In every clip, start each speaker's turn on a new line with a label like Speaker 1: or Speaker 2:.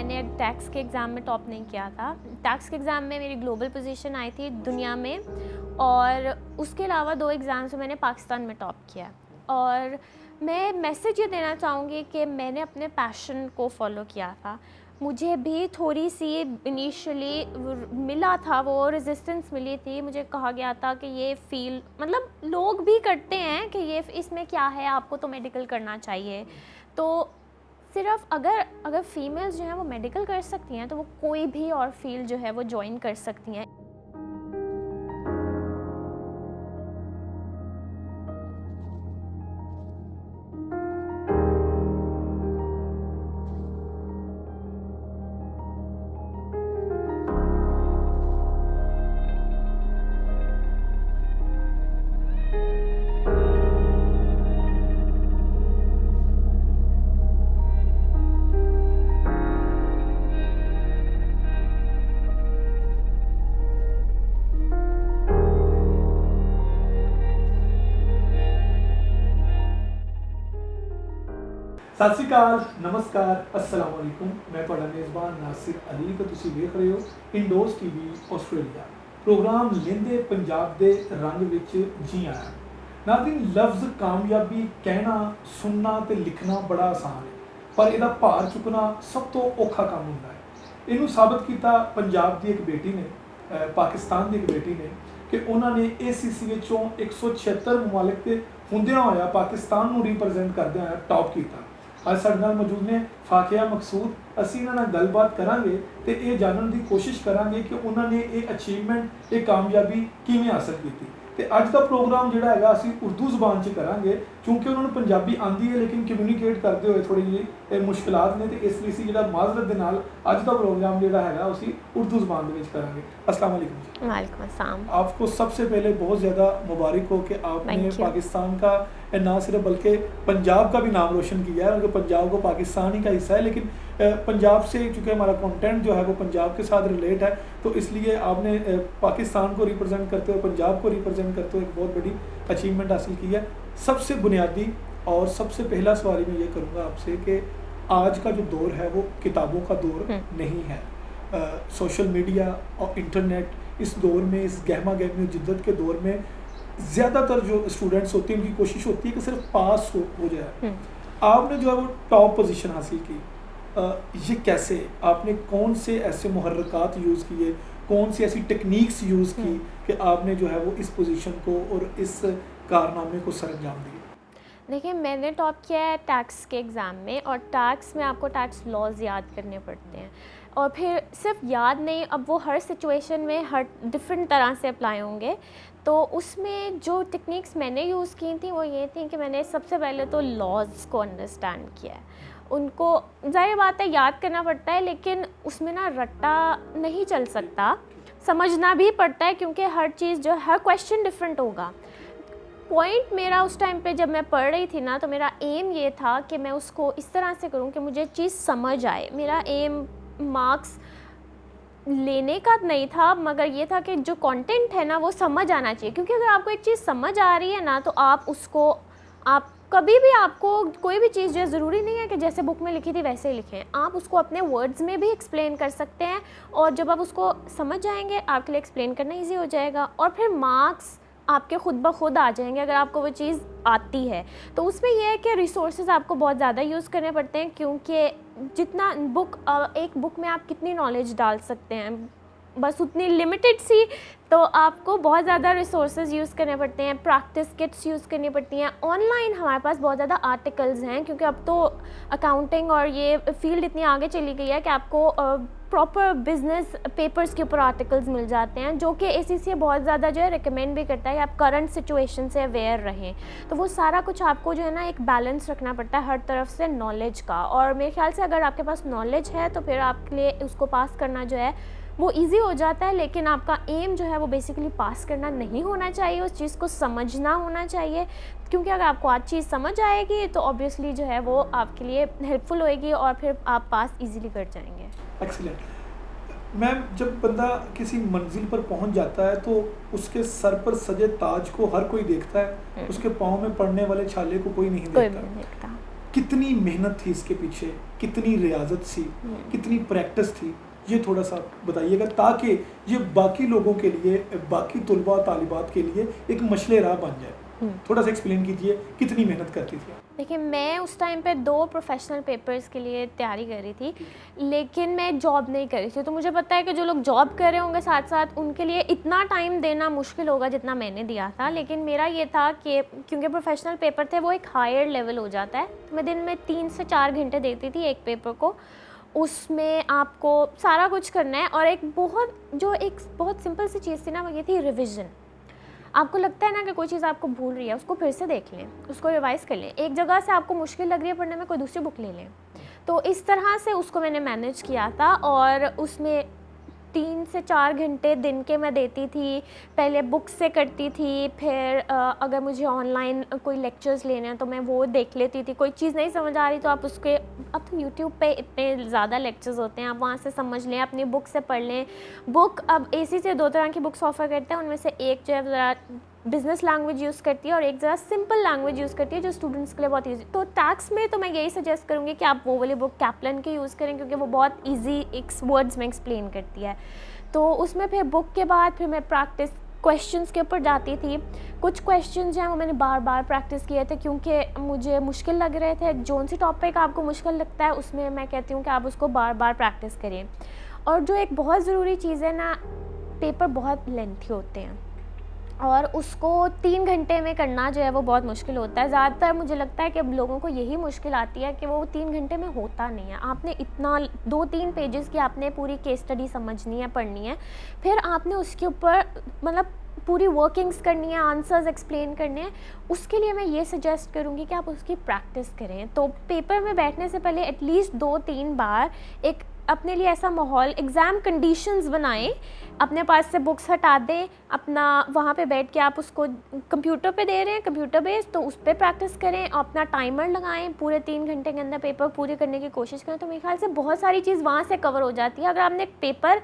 Speaker 1: मैंने टैक्स के एग्ज़ाम में टॉप नहीं किया था। टैक्स के एग्ज़ाम में मेरी ग्लोबल पोजीशन आई थी दुनिया में, और उसके अलावा 2 एग्ज़ाम्स में मैंने पाकिस्तान में टॉप किया। और मैं मैसेज ये देना चाहूँगी कि मैंने अपने पैशन को फॉलो किया था। मुझे भी थोड़ी सी इनिशियली मिला था, वो रेजिस्टेंस मिली थी। मुझे कहा गया था कि ये फील्ड, मतलब लोग भी करते हैं कि ये इसमें क्या है, आपको तो मेडिकल करना चाहिए। तो सिर्फ अगर फीमेल्स जो हैं वो मेडिकल कर सकती हैं तो वो कोई भी और फील्ड जो है वो ज्वाइन कर सकती हैं।
Speaker 2: ਸਤਿ ਸ਼੍ਰੀ ਅਕਾਲ, ਨਮਸਕਾਰ, अस्सलाम वालेकुम। मैं ਤੁਹਾਡਾ ਮੇਜ਼ਬਾਨ ਨਾਸਿਰ ਅਲੀ ਤੇ ਤੁਸੀਂ ਵੇਖ ਰਹੇ ਹੋ ਇੰਡੋਜ਼ ਟੀਵੀ ਆਸਟ੍ਰੇਲੀਆ। ਪ੍ਰੋਗਰਾਮ ਲੈਂਦੇ ਪੰਜਾਬ ਦੇ ਰੰਗ ਵਿੱਚ ਜੀ ਆਇਆਂ। ਨਾਜ਼ਰੀਨ, ਲਫ਼ਜ਼ ਕਾਮਯਾਬੀ ਕਹਿਣਾ, ਸੁਣਨਾ ਤੇ ਲਿਖਣਾ ਬੜਾ ਆਸਾਨ ਹੈ, ਪਰ ਇਹਦਾ ਭਾਰ ਚੁੱਕਣਾ ਸਭ ਤੋਂ ਔਖਾ ਕੰਮ ਹੁੰਦਾ ਹੈ। ਇਹਨੂੰ ਸਾਬਤ ਕੀਤਾ ਪੰਜਾਬ ਦੀ ਇੱਕ ਬੇਟੀ ਨੇ, ਪਾਕਿਸਤਾਨ ਦੀ ਇੱਕ ਬੇਟੀ ਨੇ, ਕਿ ਉਹਨਾਂ ਨੇ ACC ਵਿੱਚੋਂ 176 ਮੁਮਾਲਿਕ ਤੇ ਹੁੰਦਿਆਂ ਹੋਇਆ ਪਾਕਿਸਤਾਨ ਨੂੰ ਰਿਪਰੈਜ਼ੈਂਟ ਕਰਦਿਆਂ ਹੋਇਆ ਟੌਪ ਕੀਤਾ। ਅੱਜ ਸਾਡੇ ਨਾਲ ਮੌਜੂਦ ਨੇ ਫਾਕਿਆ ਮਕਸੂਦ। ਅਸੀਂ ਇਹਨਾਂ ਨਾਲ ਗੱਲਬਾਤ ਕਰਾਂਗੇ ਤੇ ਇਹ ਜਾਣਨ ਦੀ ਕੋਸ਼ਿਸ਼ ਕਰਾਂਗੇ ਕਿ ਉਹਨਾਂ ਨੇ ਇਹ ਅਚੀਵਮੈਂਟ, ਇਹ ਕਾਮਯਾਬੀ ਕਿਵੇਂ ਹਾਸਲ ਕੀਤੀ। ਤੇ ਅੱਜ ਦਾ ਪ੍ਰੋਗਰਾਮ ਜਿਹੜਾ ਹੈਗਾ ਅਸੀਂ ਉਰਦੂ ਜ਼ਬਾਨ 'ਚ ਕਰਾਂਗੇ, ਕਿਉਂਕਿ ਉਹਨਾਂ ਨੂੰ ਪੰਜਾਬੀ ਆਉਂਦੀ ਹੈ ਲੇਕਿਨ ਕਮਿਊਨੀਕੇਟ ਕਰਦੇ ਹੋਏ ਥੋੜ੍ਹੀ ਜਿਹੀ ਮੁਸ਼ਕਿਲਾਤ ਨੇ, ਤੇ ਇਸ ਲਈ ਅਸੀਂ ਜਿਹੜਾ ਮਾਜ਼ਰਤ ਦੇ ਨਾਲ ਅੱਜ ਦਾ प्रोग्राम ਜਿਹੜਾ ਹੈਗਾ ਅਸੀਂ उर्दू ज़बान में करांगे। अस्सलाम वालेकुम जी।
Speaker 1: वालेकुम अस्सलाम।
Speaker 2: आपको सबसे पहले बहुत ज़्यादा मुबारक हो कि आपने पाकिस्तान का ना सिर्फ बल्कि पंजाब का भी नाम रोशन किया है, क्योंकि पंजाब को पाकिस्तान ही का हिस्सा है, लेकिन पंजाब से चूँकि हमारा कंटेंट जो है वो पंजाब के साथ रिलेट है, तो इसलिए आपने पाकिस्तान को रिप्रेजेंट करते हुए, पंजाब को रिप्रेजेंट करते हुए एक बहुत बड़ी अचीवमेंट हासिल की है। सबसे बुनियादी और सबसे पहला सवाल मैं ये करूँगा आपसे कि आज का जो दौर है वो किताबों का दौर नहीं है। सोशल मीडिया और इंटरनेट इस दौर में, इस गहमा गहमी जिद्दत के दौर में ज़्यादातर जो स्टूडेंट्स होते हैं उनकी कोशिश होती है कि सिर्फ पास हो जाए। आपने जो है वो टॉप पोजीशन हासिल की, ये कैसे? आपने कौन से ऐसे मुहर्रकात यूज़ किए, कौन सी ऐसी टेक्निक्स यूज़ की कि आपने जो है वो इस पोजीशन को और इस कारनामे को सरअंजाम दिया?
Speaker 1: देखिए, मैंने टॉप किया है टैक्स के एग्ज़ाम में, और टैक्स में आपको टैक्स लॉज याद करने पड़ते हैं, और फिर सिर्फ याद नहीं, अब वो हर सिचुएशन में हर डिफरेंट तरह से अप्लाई होंगे। तो उसमें जो टेक्निक्स मैंने यूज़ की थी वो ये थी कि मैंने सबसे पहले तो लॉज को अंडरस्टैंड किया है। उनको ज़ाहिर बात है याद करना पड़ता है, लेकिन उसमें ना रट्टा नहीं चल सकता, समझना भी पड़ता है, क्योंकि हर चीज़ जो हर क्वेश्चन डिफरेंट होगा। पॉइंट मेरा उस टाइम पे जब मैं पढ़ रही थी ना, तो मेरा एम ये था कि मैं उसको इस तरह से करूँ कि मुझे चीज़ समझ आए। मेरा एम मार्क्स लेने का नहीं था, मगर ये था कि जो कंटेंट है ना वो समझ आना चाहिए, क्योंकि अगर आपको एक चीज़ समझ आ रही है ना तो आप उसको, आप कभी भी, आपको कोई भी चीज़ जो है ज़रूरी नहीं है कि जैसे बुक में लिखी थी वैसे ही लिखें, आप उसको अपने वर्ड्स में भी एक्सप्लेन कर सकते हैं, और जब आप उसको समझ जाएंगे आपके लिए एक्सप्लेन करना ईजी हो जाएगा, और फिर मार्क्स आपके ख़ुद ब खुद आ जाएंगे अगर आपको वो चीज़ आती है। तो उसमें यह है कि रिसोर्सेज आपको बहुत ज़्यादा यूज़ करने पड़ते हैं, क्योंकि जितना एक बुक में आप कितनी नॉलेज डाल सकते हैं, बस उतनी लिमिटेड सी, तो आपको बहुत ज़्यादा रिसोर्सेज यूज़ करने पड़ते हैं, प्रैक्टिस किट्स यूज़ करनी पड़ती हैं। ऑनलाइन हमारे पास बहुत ज़्यादा आर्टिकल्स हैं, क्योंकि अब तो अकाउंटिंग और ये फील्ड इतनी आगे चली गई है कि आपको प्रॉपर बिजनेस पेपर्स के ऊपर आर्टिकल्स मिल जाते हैं, जो कि ACC बहुत ज़्यादा जो है रिकमेंड भी करता है कि आप करंट सिचुएशन से अवेयर रहें। तो वो सारा कुछ आपको जो है ना एक बैलेंस रखना पड़ता है हर तरफ से नॉलेज का, और मेरे ख्याल से अगर आपके पास नॉलेज है तो फिर आपके लिए उसको पास करना जो है वो इजी हो जाता है। लेकिन आपका एम जो है वो बेसिकली पास करना नहीं होना चाहिए, उस चीज़ को समझना होना चाहिए, क्योंकि अगर आपको आज चीज़ समझ आएगी तो ऑब्वियसली जो है वो आपके लिए हेल्पफुल होएगी, और फिर आप पास इजीली कर जाएंगे।
Speaker 2: एक्सीलेंट। मैम, जब बंदा किसी मंजिल पर पहुंच जाता है तो उसके सर पर सजे ताज को हर कोई देखता है, उसके पाँव में पड़ने वाले छाले को कोई नहीं देखता। कितनी मेहनत थी इसके पीछे, कितनी रियाजत थी, कितनी प्रैक्टिस थी, ये थोड़ा सा बताइएगा ताकि ये बाकी लोगों के लिए, बाकी तुलबा तालिबात के लिए एक मशले राह बन जाए। थोड़ा सा एक्सप्लेन कीजिए कितनी मेहनत करती थी आप?
Speaker 1: देखिए, मैं उस टाइम पे 2 प्रोफेशनल पेपर्स के लिए तैयारी कर रही थी, लेकिन मैं जॉब नहीं कर रही थी। तो मुझे पता है कि जो लोग जॉब कर रहे होंगे साथ साथ, उनके लिए इतना टाइम देना मुश्किल होगा जितना मैंने दिया था। लेकिन मेरा ये था कि क्योंकि प्रोफेशनल पेपर थे, वो एक हायर लेवल हो जाता है, तो मैं दिन में 3 से 4 घंटे देती थी एक पेपर को। उसमें आपको सारा कुछ करना है, और एक बहुत सिंपल सी चीज़ थी ना, वो ये थी रिविज़न। आपको लगता है ना कि कोई चीज़ आपको भूल रही है, उसको फिर से देख लें, उसको रिवाइज़ कर लें। एक जगह से आपको मुश्किल लग रही है पढ़ने में, कोई दूसरी बुक ले लें। तो इस तरह से उसको मैंने मैनेज किया था, और उसमें 3 से 4 घंटे दिन के मैं देती थी। पहले बुक से करती थी, फिर अगर मुझे ऑनलाइन कोई लेक्चर्स लेने हैं तो मैं वो देख लेती थी। कोई चीज़ नहीं समझ आ रही तो अब तो यूट्यूब पे इतने ज़्यादा लेक्चर्स होते हैं, आप वहाँ से समझ लें, अपनी बुक से पढ़ लें। बुक अब एसी से 2 तरह की बुक्स ऑफ़र करते हैं, उनमें से एक जो है ज़रा बिज़नेस लैंग्वेज यूज़ करती है, और एक ज़रा सिंपल लैंग्वेज यूज़ करती है जो स्टूडेंट्स के लिए बहुत ईजी। तो टैक्स में तो मैं यही सजेस्ट करूँगी कि आप वो वाली बुक कैप्लन की यूज़ करें, क्योंकि वो बहुत ईजी एक वर्ड्स में एक्सप्लेन करती है। तो उसमें फिर बुक के बाद फिर मैं प्रैक्टिस क्वेश्चंस के ऊपर जाती थी। कुछ क्वेश्चंस जो हैं वो मैंने बार बार प्रैक्टिस किए थे, क्योंकि मुझे मुश्किल लग रहे थे। जोन सी टॉपिक आपको मुश्किल लगता है, उसमें मैं कहती हूँ कि आप उसको बार बार प्रैक्टिस करें। और जो एक बहुत ज़रूरी चीज़ है ना, पेपर बहुत लेंथी होते हैं, और उसको 3 घंटे में करना जो है वो बहुत मुश्किल होता है। ज़्यादातर मुझे लगता है कि अब लोगों को यही मुश्किल आती है कि वो 3 घंटे में होता नहीं है। आपने इतना 2-3 पेजेस की आपने पूरी केस स्टडी समझनी है, पढ़नी है, फिर आपने उसके ऊपर मतलब पूरी वर्किंग्स करनी है, आंसर्स एक्सप्लेन करने हैं। उसके लिए मैं ये सजेस्ट करूँगी कि आप उसकी प्रैक्टिस करें। तो पेपर में बैठने से पहले एटलीस्ट 2-3 बार एक अपने लिए ऐसा माहौल, एग्ज़ाम कंडीशंस बनाएं, अपने पास से बुक्स हटा दें, अपना वहाँ पे बैठ के आप उसको कंप्यूटर पे दे रहे हैं, कंप्यूटर बेस्ड, तो उस पर प्रैक्टिस करें, अपना टाइमर लगाएं, पूरे 3 घंटे के अंदर पेपर पूरे करने की कोशिश करें। तो मेरे ख्याल से बहुत सारी चीज़ वहाँ से कवर हो जाती है। अगर आपने एक पेपर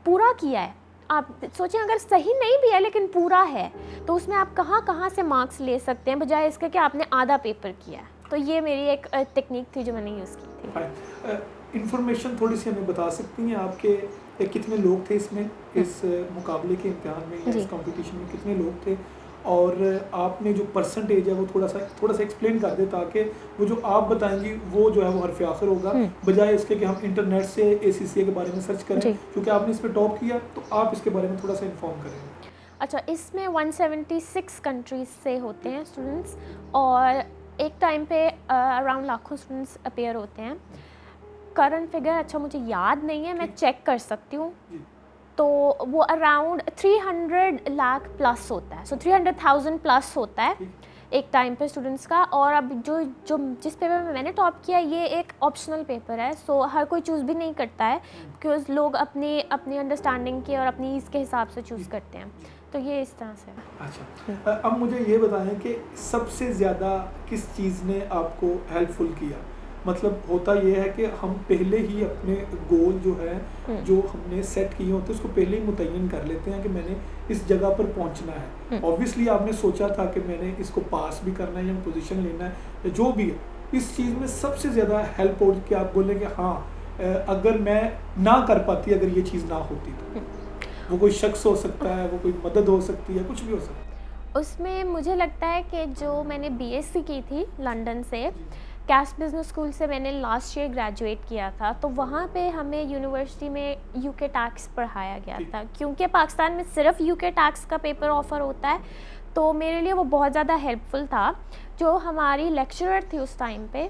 Speaker 1: पूरा किया है, आप सोचें अगर सही नहीं भी है लेकिन पूरा है, तो उसमें आप कहाँ से मार्क्स ले सकते हैं, बजाय इसके कि आपने आधा पेपर किया है। तो ये मेरी एक टेक्निक थी जो मैंने यूज़ की थी।
Speaker 2: इन्फॉर्मेशन थोड़ी सी हमें बता सकती हैं आपके कितने लोग थे इसमें, इस मुकाबले के इम्तिहान में या इस कंपटीशन में कितने लोग थे, और आपने जो परसेंटेज है वो थोड़ा सा एक्सप्लेन कर दे, ताकि वो जो आप बताएंगी वो जो है वो हरफ आखिर होगा, बजाय इसके कि हम इंटरनेट से ACCA के बारे में सर्च करें, क्योंकि आपने इस पर टॉप किया, तो आप इसके बारे में थोड़ा सा इन्फॉर्म करें।
Speaker 1: अच्छा, इसमें 176 कंट्रीज़ से होते हैं स्टूडेंट्स, और एक टाइम पे अराउंड लाखों स्टूडेंट्स अपेयर होते हैं। करंट फिगर अच्छा मुझे याद नहीं है, मैं चेक कर सकती हूँ। तो वो अराउंड 300 लाख प्लस होता है, सो 300,000 प्लस होता है एक टाइम पे स्टूडेंट्स का। और अब जो जिस पेपर में मैंने टॉप किया, ये एक ऑप्शनल पेपर है, सो हर कोई चूज़ भी नहीं करता है, बिकॉज लोग अपनी अंडरस्टैंडिंग के और अपनी ईज़ के हिसाब से चूज़ करते हैं। तो ये इस तरह से।
Speaker 2: अच्छा, अब मुझे ये बताएं कि सबसे ज़्यादा किस चीज़ ने आपको हेल्पफुल किया? मतलब होता ये है कि हम पहले ही अपने गोल जो है, जो हमने सेट किए होते हैं, उसको पहले ही मुतय्यन कर लेते हैं कि मैंने इस जगह पर पहुंचना है। ऑब्वियसली आपने सोचा था कि मैंने इसको पास भी करना है या पोजीशन लेना है, या जो भी है। इस चीज़ में सबसे ज़्यादा हेल्प हो कि आप बोलें कि हाँ, अगर मैं ना कर पाती, अगर ये चीज़ ना होती, तो वो कोई शख्स हो सकता है, वो कोई मदद हो सकती है, कुछ भी हो सकता है।
Speaker 1: उसमें मुझे लगता है कि जो मैंने BSc की थी लंदन से, कैश बिज़नेस स्कूल से मैंने लास्ट ईयर ग्रेजुएट किया था, तो वहाँ पे हमें यूनिवर्सिटी में UK टैक्स पढ़ाया गया था, क्योंकि पाकिस्तान में सिर्फ UK टैक्स का पेपर ऑफ़र होता है। तो मेरे लिए वो बहुत ज़्यादा हेल्पफुल था। जो हमारी लेक्चरर थी उस टाइम पे,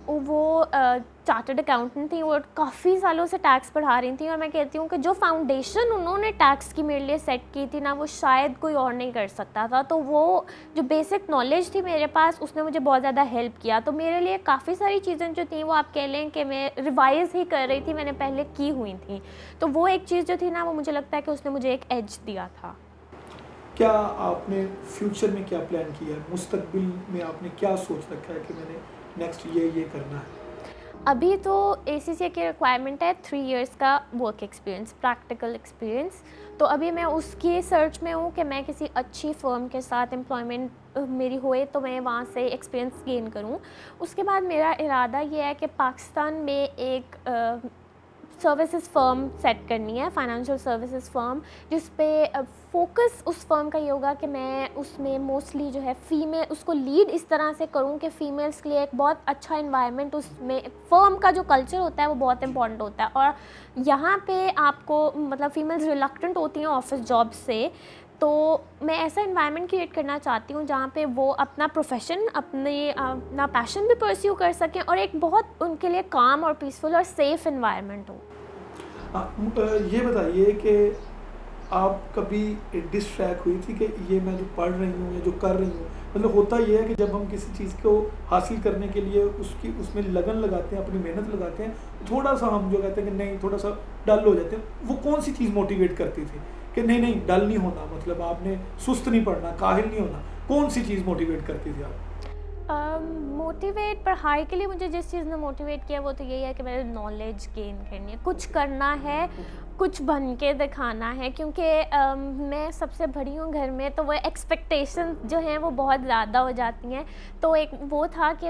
Speaker 1: वो चार्टर्ड अकाउंटेंट थी, वो काफ़ी सालों से टैक्स पढ़ा रही थी, और मैं कहती हूँ कि जो फाउंडेशन उन्होंने टैक्स की मेरे लिए सेट की थी ना, वो शायद कोई और नहीं कर सकता था। तो वो जो बेसिक नॉलेज थी मेरे पास, उसने मुझे बहुत ज़्यादा हेल्प किया। तो मेरे लिए काफ़ी सारी चीज़ें जो थी, वो आप कह लें कि मैं रिवाइज़ ही कर रही थी, मैंने पहले की हुई थी। तो वो एक चीज़ जो थी ना, वो मुझे लगता है कि उसने मुझे एक एज दिया था।
Speaker 2: क्या आपने फ्यूचर में क्या प्लान किया है? मुस्तकबिल में आपने क्या सोच रखा है कि मैंने नेक्स्ट ये करना है?
Speaker 1: अभी तो ACCA की रिक्वायरमेंट है 3 इयर्स का वर्क एक्सपीरियंस, प्रैक्टिकल एक्सपीरियंस। तो अभी मैं उसकी सर्च में हूँ कि मैं किसी अच्छी फ़र्म के साथ एम्प्लॉयमेंट मेरी होए तो मैं वहाँ से एक्सपीरियंस गेन करूँ। उसके बाद मेरा इरादा ये है कि पाकिस्तान में एक सर्विसेज फ़र्म सेट करनी है, फाइनेंशियल सर्विसेज फ़र्म, जिस पे फ़ोकस उस फ़र्म का ये होगा कि मैं उसमें मोस्टली जो है फ़ीमेल उसको लीड इस तरह से करूँ कि फ़ीमेल्स के लिए एक बहुत अच्छा एनवायरनमेंट, उसमें फ़र्म का जो कल्चर होता है वो बहुत इंपॉर्टेंट होता है। और यहाँ पे आपको मतलब फ़ीमेल्स रिलक्टेंट होती हैं ऑफिस जॉब से, तो मैं ऐसा एनवायरनमेंट क्रिएट करना चाहती हूँ जहाँ पे वो अपना प्रोफेशन, अपना पैशन भी परस्यू कर सकें और एक बहुत उनके लिए काम और पीसफुल और सेफ़ एनवायरनमेंट हो।
Speaker 2: ये बताइए कि आप कभी डिस्ट्रैक्ट हुई थी कि ये मैं जो पढ़ रही हूँ या जो कर रही हूँ, मतलब होता ये है कि जब हम किसी चीज़ को हासिल करने के लिए उसमें लगन लगाते हैं, अपनी मेहनत लगाते हैं, थोड़ा सा हम जो कहते हैं कि नहीं थोड़ा सा डल हो जाते हैं। वो कौन सी चीज़ मोटिवेट करती थी कि नहीं नहीं डल नहीं होना, मतलब आपने सुस्त नहीं पड़ना, काहिल नहीं होना? कौन सी चीज़ मोटिवेट करती थी आप?
Speaker 1: मोटिवेट पढ़ाई के लिए मुझे जिस चीज़ ने मोटिवेट किया वो तो यही है कि मैंने नॉलेज गेन करनी है, कुछ करना है, कुछ बन के दिखाना है। क्योंकि मैं सबसे बड़ी हूँ घर में, तो वो एक्सपेक्टेशन जो हैं वो बहुत ज़्यादा हो जाती हैं। तो एक वो था कि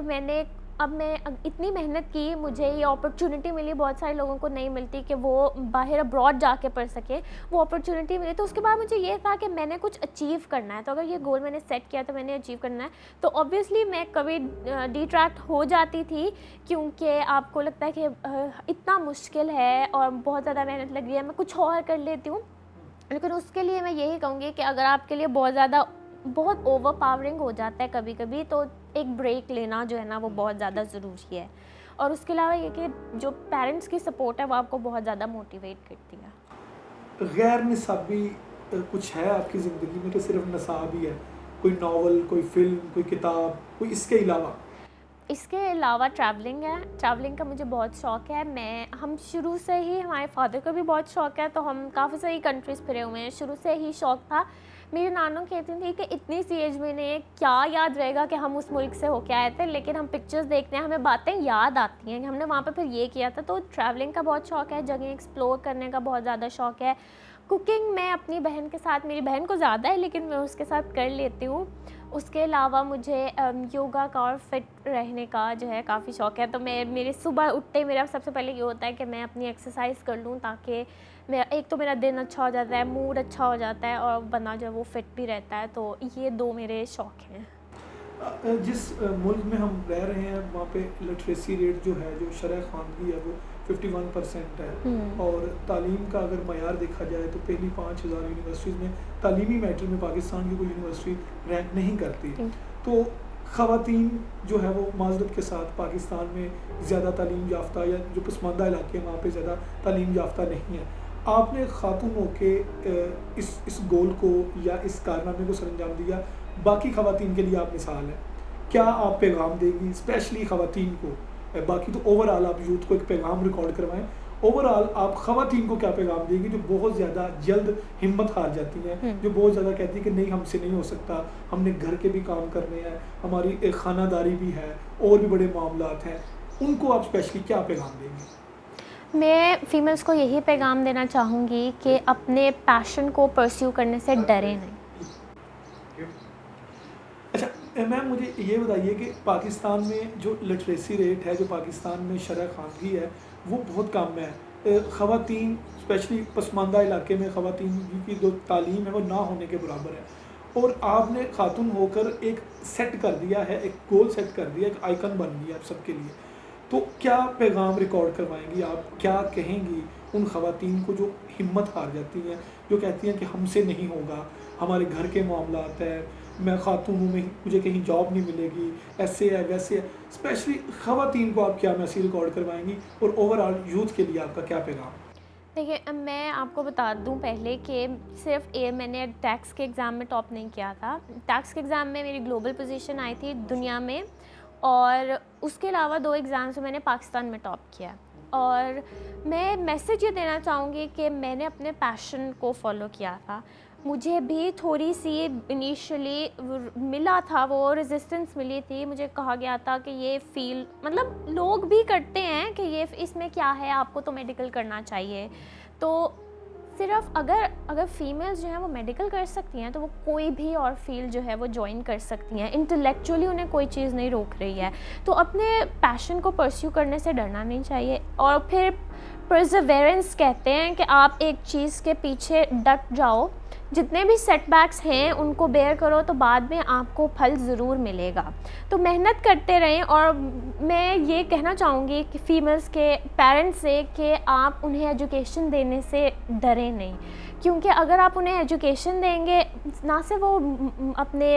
Speaker 1: अब मैं इतनी मेहनत की, मुझे ये अपॉर्चुनिटी मिली, बहुत सारे लोगों को नहीं मिलती कि वो बाहर अब्रॉड जाके पढ़ सके, वो अपॉर्चुनिटी मिली। तो उसके बाद मुझे ये था कि मैंने कुछ अचीव करना है, तो अगर ये गोल मैंने सेट किया तो मैंने अचीव करना है। तो ऑब्वियसली मैं कभी डिट्रैक्ट हो जाती थी, क्योंकि आपको लगता है कि इतना मुश्किल है और बहुत ज़्यादा मेहनत लग रही है, मैं कुछ और कर लेती हूँ। लेकिन उसके लिए मैं यही कहूँगी कि अगर आपके लिए बहुत ओवर पावरिंग हो जाता है कभी कभी, तो एक ब्रेक लेना जो है ना वो बहुत ज़्यादा ज़रूरी है। और उसके अलावा ये कि जो पेरेंट्स की सपोर्ट है वो आपको बहुत ज़्यादा मोटिवेट करती है।
Speaker 2: गैर निसाबी कुछ है आपकी ज़िंदगी में कि सिर्फ निसाब ही है? कोई नावल, कोई फ़िल्म, कोई किताब, कोई इसके अलावा?
Speaker 1: इसके अलावा ट्रैवलिंग है, ट्रैवलिंग का मुझे बहुत शौक़ है। हम शुरू से ही, हमारे फादर को भी बहुत शौक़ है, तो हम काफ़ी सारी कंट्रीज़ फिरे हुए हैं, शुरू से ही शौक़ था। मेरी नानू कहती थी कि इतनी सी एज में इन्हें क्या याद रहेगा कि हम उस मुल्क से होके आए थे, लेकिन हम पिक्चर्स देखते हैं, हमें बातें याद आती हैं कि हमने वहाँ पे फिर ये किया था। तो ट्रैवलिंग का बहुत शौक़ है, जगह एक्सप्लोर करने का बहुत ज़्यादा शौक़ है। कुकिंग मैं अपनी बहन के साथ, मेरी बहन को ज़्यादा है लेकिन मैं उसके साथ कर लेती हूँ। उसके अलावा मुझे योगा का और फिट रहने का जो है काफ़ी शौक़ है। तो मेरे सुबह उठते ही मेरा सबसे पहले ये होता है कि मैं अपनी एक्सरसाइज कर लूँ, ताकि एक तो मेरा दिन अच्छा हो जाता है, मूड अच्छा हो जाता है और बंदा जो है वो फिट भी रहता है। तो ये 2 मेरे शौक़ हैं।
Speaker 2: जिस मुल्क में हम रह रहे हैं वहाँ पे लिटरेसी रेट जो है, जो शरह ख़वानगी है, वो 51% है। और तालीम का अगर मयार देखा जाए तो पहली 5000 यूनिवर्सिटीज़ में तालीमी मैटर में पाकिस्तान की कोई यूनिवर्सिटी रैंक नहीं करती। तो ख़वातीन जो है वो माज़रत के साथ पाकिस्तान में ज़्यादा तालीम याफ्ता, या जो पसमानदा इलाके हैं वहाँ पे ज़्यादा तालीम याफ्ता नहीं है। आपने ख़ातून होके इस गोल को या इस कारनामे को सरअंजाम दिया, बाकी ख़वातीन के लिए आप मिसाल हैं। क्या आप पैगाम देंगी स्पेशली ख़वातीन को? बाकी तो ओवरऑल आप यूथ को एक पैगाम रिकॉर्ड करवाएं, ओवरऑल आप ख़वातीन को क्या पैगाम देंगी जो बहुत ज़्यादा जल्द हिम्मत हार जाती हैं, जो बहुत ज़्यादा कहती हैं कि नहीं हमसे नहीं हो सकता, हमने घर के भी काम करने हैं, हमारी एक खानादारी भी है, और भी बड़े मामलात हैं, उनको आप स्पेशली क्या पैगाम देंगी?
Speaker 1: मैं फ़ीमेल्स को यही पैगाम देना चाहूँगी कि अपने पैशन को परस्यू करने से डरें नहीं।
Speaker 2: अच्छा मैम, मुझे ये बताइए कि पाकिस्तान में जो लिटरेसी रेट है, जो पाकिस्तान में शरह ख़वानगी है, वो बहुत कम है। ख़वातीन स्पेशली पसमानदा इलाके में ख़वातीन की जो तालीम है वो ना होने के बराबर है। और आपने खातून होकर एक सेट कर दिया है, एक गोल सेट कर दिया, एक आइकन बन गई आप सबके लिए। तो क्या पैगाम रिकॉर्ड करवाएंगी आप? क्या कहेंगी उन ख़वातीन को जो हिम्मत हार जाती हैं, जो कहती हैं कि हमसे नहीं होगा, हमारे घर के मामलात हैं, मैं खातून हूँ, मुझे कहीं जॉब नहीं मिलेगी, ऐसे है वैसे है। स्पेशली ख़वातीन को आप क्या मैसेज रिकॉर्ड करवाएंगी, और ओवरऑल यूथ के लिए आपका क्या पैगाम?
Speaker 1: देखिए, मैं आपको बता दूं पहले कि मैंने टैक्स के एग्ज़ाम में टॉप नहीं किया था। टैक्स के एग्ज़ाम में मेरी ग्लोबल पोजीशन आई थी दुनिया में, और उसके अलावा 2 एग्ज़ाम्स में मैंने पाकिस्तान में टॉप किया। और मैं मैसेज ये देना चाहूँगी कि मैंने अपने पैशन को फॉलो किया था। मुझे भी थोड़ी सी इनिशियली मिला था, वो रेजिस्टेंस मिली थी। मुझे कहा गया था कि ये फील मतलब लोग भी करते हैं कि ये इसमें क्या है, आपको तो मेडिकल करना चाहिए। तो सिर्फ अगर फीमेल्स जो हैं वो मेडिकल कर सकती हैं तो वो कोई भी और फील्ड जो है वो ज्वाइन कर सकती हैं। इंटेलेक्चुअली उन्हें कोई चीज़ नहीं रोक रही है। तो अपने पैशन को परस्यू करने से डरना नहीं चाहिए। और फिर परसेवेरेंस कहते हैं कि आप एक चीज़ के पीछे डट जाओ, जितने भी सेटबैक्स हैं उनको बेयर करो तो बाद में आपको फल ज़रूर मिलेगा। तो मेहनत करते रहें। और मैं ये कहना चाहूँगी कि फ़ीमेल्स के पेरेंट्स से कि आप उन्हें एजुकेशन देने से डरें नहीं, क्योंकि अगर आप उन्हें एजुकेशन देंगे, ना सिर्फ वो अपने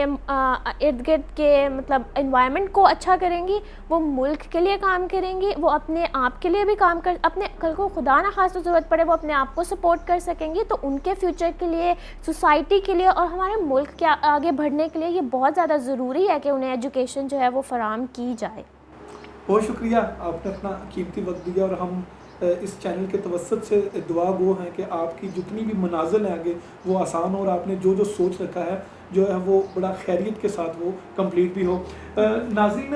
Speaker 1: इर्द गिर्द के मतलब एनवायरनमेंट को अच्छा करेंगी, वो मुल्क के लिए काम करेंगी, वो अपने आप के लिए भी काम कर, अपने कल को खुदा ना खास तो ज़रूरत पड़े वो अपने आप को सपोर्ट कर सकेंगी। तो उनके फ्यूचर के लिए, सोसाइटी के लिए और हमारे मुल्क के आगे बढ़ने के लिए ये बहुत ज़्यादा ज़रूरी है कि उन्हें एजुकेशन जो है वो फ़राहम की जाए।
Speaker 2: बहुत शुक्रिया, आपने अपना कीमती वक्त दिया और हम इस चैनल के तवस्सुत से दुआ गो हैं कि आपकी जितनी भी मनाजिल हैं आगे वो आसान हो और आपने जो जो सोच रखा है जो है वो बड़ा खैरियत के साथ वो कंप्लीट भी हो। नाज़रीन,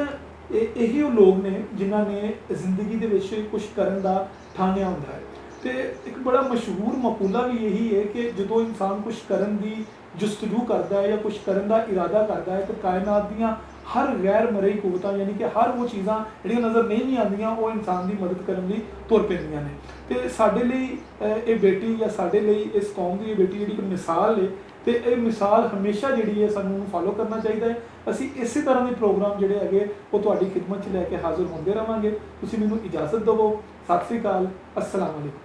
Speaker 2: यही वो लोग ने जिन्होंने जिंदगी ਦੇ ਵਿੱਚ ਕੁਝ ਕਰਨ ਦਾ ਠਾਣਿਆ ਹੁੰਦਾ ਹੈ ਤੇ ਇੱਕ ਬੜਾ ਮਸ਼ਹੂਰ ਮਕੂਲਾ ਵੀ यही है कि ਜਦੋਂ ਇਨਸਾਨ ਕੁਝ ਕਰਨ ਦੀ ਜਸਤਜੂ ਕਰਦਾ ਹੈ ਜਾਂ ਕੁਝ ਕਰਨ ਦਾ ਇਰਾਦਾ ਕਰਦਾ ਹੈ ਤਾਂ ਕਾਇਨਾਤ ਦੀਆਂ हर गैर मरई कुवतां यानी कि हर वो चीज़ां ਜਿਹੜੀਆਂ नज़र नहीं भी आंदियां वो इंसान की मदद करने ਲਈ तुर पैंदियां ने। तो साडे ਲਈ ਇਹ बेटी या साडे ਲਈ इस कौम की ये बेटी ਜਿਹੜੀ ਇੱਕ मिसाल है तो ये मिसाल हमेशा ਜਿਹੜੀ है सानू फॉलो करना चाहिए है। ਅਸੀਂ ਇਸੇ तरह के प्रोग्राम ਜਿਹੜੇ ਹੈਗੇ वो ਤੁਹਾਡੀ खिदमत 'ਚ ਲੈ के हाजिर ਹੁੰਦੇ रहांगे। ਤੁਸੀਂ ਮੈਨੂੰ इजाज़त दवो। सत श्री अकाल, अस्सलाम वालेकुम।